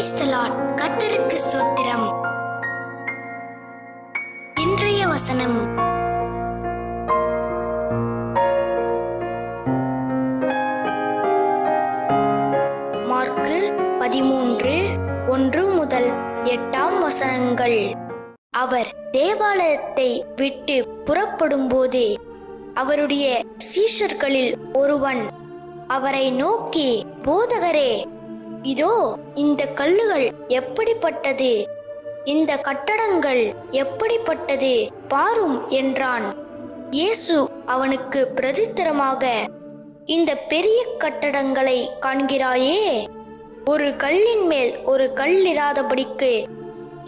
Praise the Lord. கர்த்தருக்கு ஸ்தோத்திரம். இன்றைய வசனம் மார்க்கு 13:1-8 அவர் தேவாலயத்தை விட்டு புறப்படும்போது அவருடைய சீஷர்களில் ஒருவன் அவரை நோக்கி, போதகரே, இதோ இந்த கல்லுகள் எப்படிப்பட்டது, இந்த கட்டடங்கள் எப்படிப்பட்டது பாரும் என்றான். இயேசு அவனுக்கு பிரதித்திரமாக, இந்த பெரிய கட்டடங்களை காண்கிறாயே, ஒரு கல்லின் மேல் ஒரு கல் இராதபடிக்கு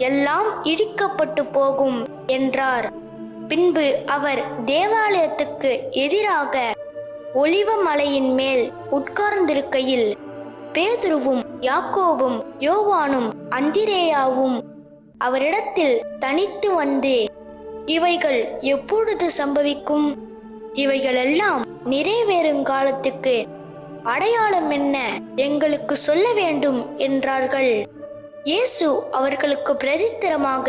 எல்லாம் இடிக்கப்பட்டு போகும் என்றார். பின்பு அவர் தேவாலயத்துக்கு எதிராக ஒலிவ மலையின் மேல் உட்கார்ந்திருக்கையில் பேதுருவும் யாக்கோபும் யோவானும் அந்திரேயாவும் அவரிடத்தில் தனித்து வந்து, இவைகள் எப்பொழுது சம்பவிக்கும்? இவைகளெல்லாம் நிறைவேறுங்காலத்துக்கு அடையாளம் என்ன? எங்களுக்கு சொல்ல வேண்டும் என்றார்கள். இயேசு அவர்களுக்கு பிரதித்திரமாக,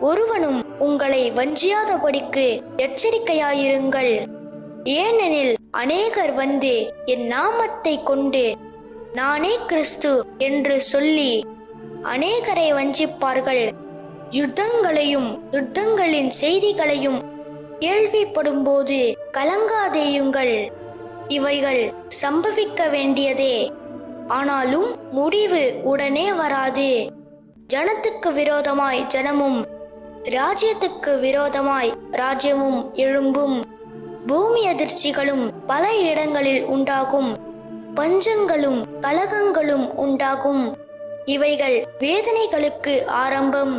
ஒருவனும் உங்களை வஞ்சியாதபடிக்கு எச்சரிக்கையாயிருங்கள். ஏனெனில் அநேகர் வந்து என் நாமத்தை கொண்டு நானே கிறிஸ்து என்று சொல்லி அநேகரை வஞ்சிப்பார்கள். யுத்தங்களின் செய்திகளையும் கேள்விப்படும்போது கலங்காதேயுங்கள். இவைகள் சம்பவிக்க வேண்டியதே, ஆனாலும் முடிவு உடனே வராது. ஜனத்துக்கு விரோதமாய் ஜனமும் ராஜ்யத்துக்கு விரோதமாய் ராஜ்யமும் எழும்பும். பூமி அதிர்ச்சிகளும் பல இடங்களில் உண்டாகும். பஞ்சங்களும் கலகங்களும் உண்டாகும். இவைகள் வேதனைகளுக்கு ஆரம்பம்.